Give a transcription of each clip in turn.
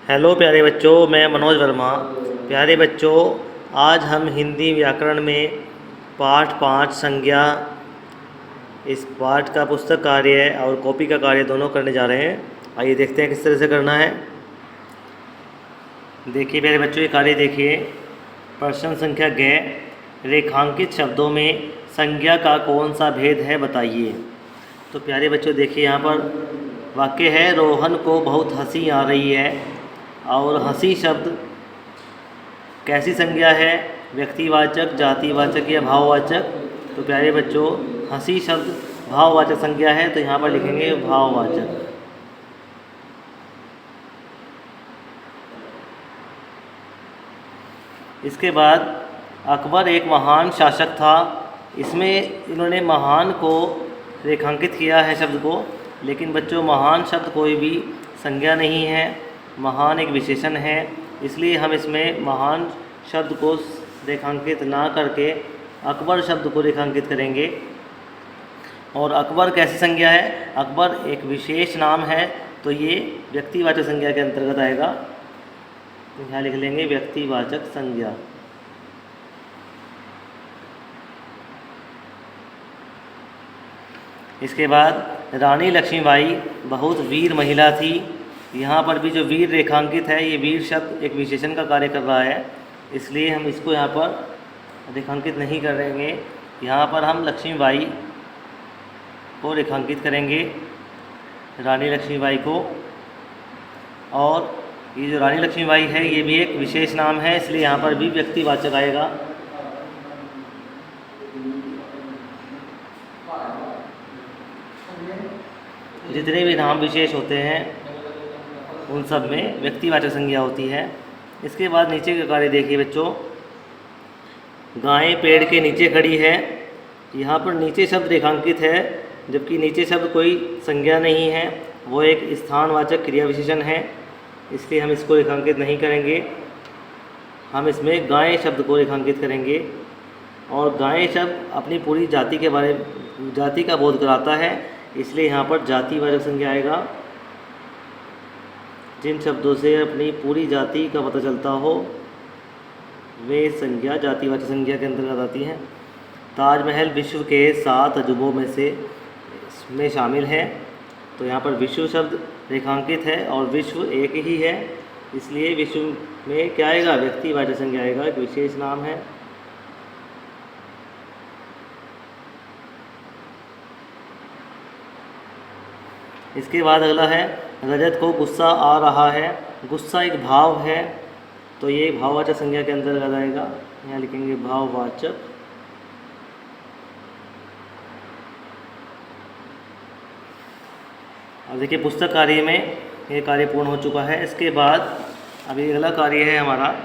Hello प्यारे बच्चों, मैं मनोज वर्मा। प्यारे बच्चों, आज हम हिंदी व्याकरण में पाठ 5 संज्ञा, इस पाठ का पुस्तक कार्य और कॉपी का कार्य दोनों करने जा रहे हैं। आइए देखते हैं किस तरह से करना है। देखिए प्यारे बच्चों, ये कार्य देखिए। प्रश्न संख्या ग, रेखांकित शब्दों में संज्ञा का कौन सा भेद है बताइए। तो प्यारे बच्चों देखिए, यहाँ पर वाक्य है, रोहन को बहुत हंसी आ रही है। और हंसी शब्द कैसी संज्ञा है? व्यक्तिवाचक, जातिवाचक या भाववाचक? तो प्यारे बच्चों, हंसी शब्द भाववाचक संज्ञा है, तो यहाँ पर लिखेंगे भाववाचक। इसके बाद अकबर एक महान शासक था। इसमें इन्होंने महान को रेखांकित किया है शब्द को, लेकिन बच्चों महान शब्द कोई भी संज्ञा नहीं है, महान एक विशेषण है। इसलिए हम इसमें महान शब्द को रेखांकित ना करके अकबर शब्द को रेखांकित करेंगे। और अकबर कैसी संज्ञा है? अकबर एक विशेष नाम है, तो ये व्यक्तिवाचक संज्ञा के अंतर्गत आएगा। यहाँ लिख लेंगे व्यक्तिवाचक संज्ञा। इसके बाद रानी लक्ष्मीबाई बहुत वीर महिला थी। यहाँ पर भी जो वीर रेखांकित है, ये वीर शब्द एक विशेषण का कार्य कर रहा है, इसलिए हम इसको यहाँ पर रेखांकित नहीं करेंगे। यहाँ पर हम लक्ष्मीबाई को रेखांकित करेंगे, रानी लक्ष्मीबाई को। और ये जो रानी लक्ष्मीबाई है, ये भी एक विशेष नाम है, इसलिए यहाँ पर भी व्यक्तिवाचक आएगा। जितने भी नाम विशेष होते हैं उन सब में व्यक्तिवाचक संज्ञा होती है। इसके बाद नीचे का कार्य देखिए बच्चों। गाय पेड़ के नीचे खड़ी है। यहाँ पर नीचे शब्द रेखांकित है, जबकि नीचे शब्द कोई संज्ञा नहीं है, वो एक स्थानवाचक क्रिया विशेषण है, इसलिए हम इसको रेखांकित नहीं करेंगे। हम इसमें गाय शब्द को रेखांकित करेंगे। और गाय शब्द अपनी पूरी जाति के बारे में, जाति का बोध कराता है, इसलिए यहाँ पर जातिवाचक संज्ञा आएगा। जिन शब्दों से अपनी पूरी जाति का पता चलता हो वे संज्ञा जातिवाचक संज्ञा के अंतर्गत आती हैं। ताजमहल विश्व के 7 अजूबों में शामिल है, तो यहाँ पर विश्व शब्द रेखांकित है और विश्व एक ही है, इसलिए विश्व में क्या आएगा? व्यक्तिवाचक संज्ञा आएगा, एक विशेष नाम है। इसके बाद अगला है, रजत को गुस्सा आ रहा है। गुस्सा एक भाव है, तो ये भाववाचक संज्ञा के अंतर्गत आएगा। यहाँ लिखेंगे भाववाचक। अब देखिए पुस्तक कार्य में ये कार्य पूर्ण हो चुका है। इसके बाद अभी अगला कार्य है हमारा,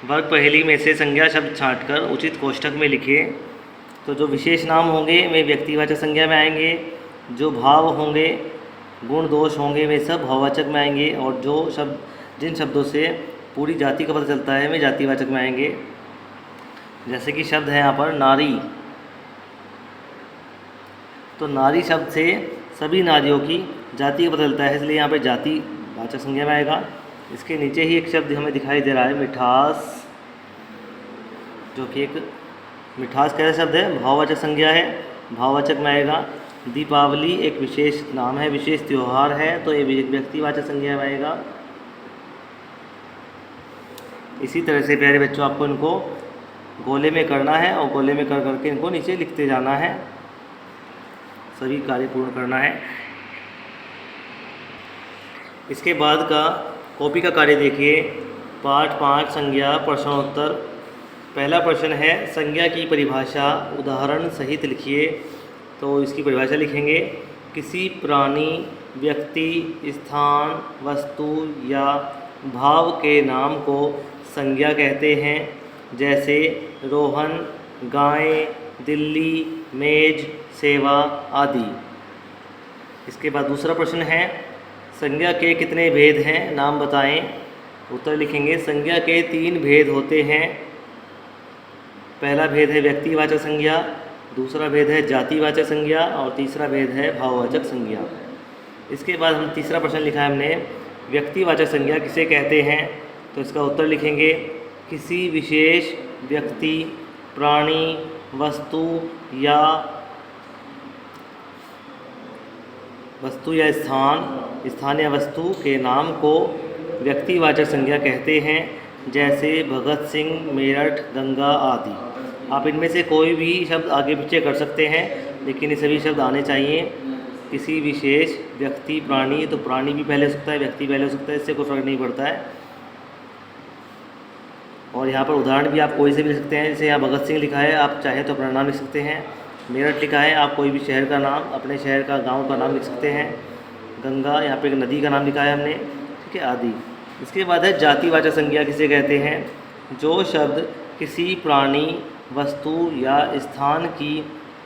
वर्ग पहेली में से संज्ञा शब्द छांटकर उचित कोष्ठक में लिखिए। तो जो विशेष नाम होंगे वे व्यक्तिवाचक संज्ञा में आएंगे, जो भाव होंगे, गुण दोष होंगे, वे सब भाववाचक में आएंगे, और जो शब्द जिन शब्दों से पूरी जाति का पता चलता है वे जातिवाचक में आएंगे। जैसे कि शब्द है यहाँ पर नारी, तो नारी शब्द से सभी नारियों की जाति का पता चलता है, इसलिए यहाँ पर जातिवाचक संज्ञा में आएगा। इसके नीचे ही एक शब्द हमें दिखाई दे रहा है मिठास, जो कि एक मिठास कैसा शब्द है? भाववाचक संज्ञा है, भाववाचक में आएगा। दीपावली एक विशेष नाम है, विशेष त्यौहार है, तो ये भी एक व्यक्तिवाचक संज्ञा में आएगा। इसी तरह से प्यारे बच्चों, आपको इनको गोले में करना है और गोले में कर करके इनको नीचे लिखते जाना है, सभी कार्य पूर्ण करना है। इसके बाद का कॉपी का कार्य देखिए। पाठ 5 संज्ञा प्रश्नोत्तर। पहला प्रश्न है, संज्ञा की परिभाषा उदाहरण सहित लिखिए। तो इसकी परिभाषा लिखेंगे, किसी प्राणी, व्यक्ति, स्थान, वस्तु या भाव के नाम को संज्ञा कहते हैं, जैसे रोहन, गाय, दिल्ली, मेज, सेवा आदि। इसके बाद दूसरा प्रश्न है, संज्ञा के कितने भेद हैं, नाम बताएं। उत्तर लिखेंगे, संज्ञा के 3 भेद होते हैं। पहला भेद है व्यक्तिवाचक संज्ञा, दूसरा भेद है जातिवाचक संज्ञा और तीसरा भेद है भाववाचक संज्ञा। इसके बाद हम तीसरा प्रश्न लिखा है हमने, व्यक्तिवाचक संज्ञा किसे कहते हैं? तो इसका उत्तर लिखेंगे किसी विशेष व्यक्ति, प्राणी, वस्तु या स्थान या वस्तु के नाम को व्यक्तिवाचक संज्ञा कहते हैं, जैसे भगत सिंह, मेरठ, गंगा आदि। आप इनमें से कोई भी शब्द आगे पीछे कर सकते हैं, लेकिन ये सभी शब्द आने चाहिए। किसी विशेष व्यक्ति, प्राणी, तो प्राणी भी पहले हो सकता है, व्यक्ति पहले हो सकता है, इससे कोई फर्क नहीं पड़ता है। और यहाँ पर उदाहरण भी आप कोई से भी लिख सकते हैं, जैसे यहाँ भगत सिंह लिखा है, आप चाहे तो अपना नाम लिख सकते हैं। मेरठ लिखा है, आप कोई भी शहर का नाम, अपने शहर का, गांव का नाम लिख सकते हैं। गंगा, यहाँ पे एक नदी का नाम लिखा है हमने, ठीक है, आदि। इसके बाद है जातिवाचक संज्ञा किसे कहते हैं? जो शब्द किसी प्राणी, वस्तु या स्थान की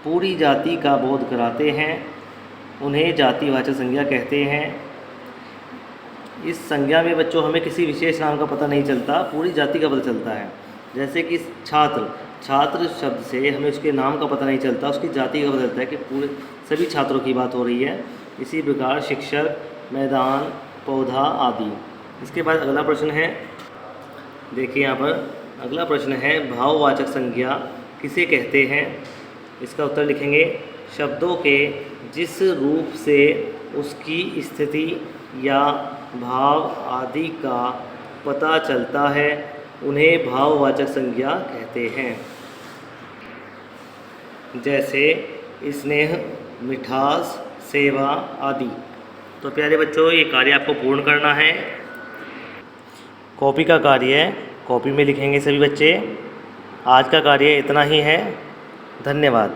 पूरी जाति का बोध कराते हैं, उन्हें जातिवाचक संज्ञा कहते हैं। इस संज्ञा में बच्चों हमें किसी विशेष नाम का पता नहीं चलता, पूरी जाति का पता चलता है। जैसे कि छात्र, छात्र शब्द से हमें उसके नाम का पता नहीं चलता, उसकी जाति का पता चलता है कि पूरे सभी छात्रों की बात हो रही है। इसी प्रकार शिक्षक, मैदान, पौधा आदि। इसके बाद अगला प्रश्न है, देखिए यहाँ पर अगला प्रश्न है भाववाचक संज्ञा किसे कहते हैं? इसका उत्तर लिखेंगे शब्दों के जिस रूप से उसकी स्थिति या भाव आदि का पता चलता है, उन्हें भाववाचक संज्ञा कहते हैं। जैसे स्नेह, मिठास, सेवा आदि। तो प्यारे बच्चों, ये कार्य आपको पूर्ण करना है। कॉपी का कार्य है, कॉपी में लिखेंगे सभी बच्चे। आज का कार्य इतना ही है। धन्यवाद।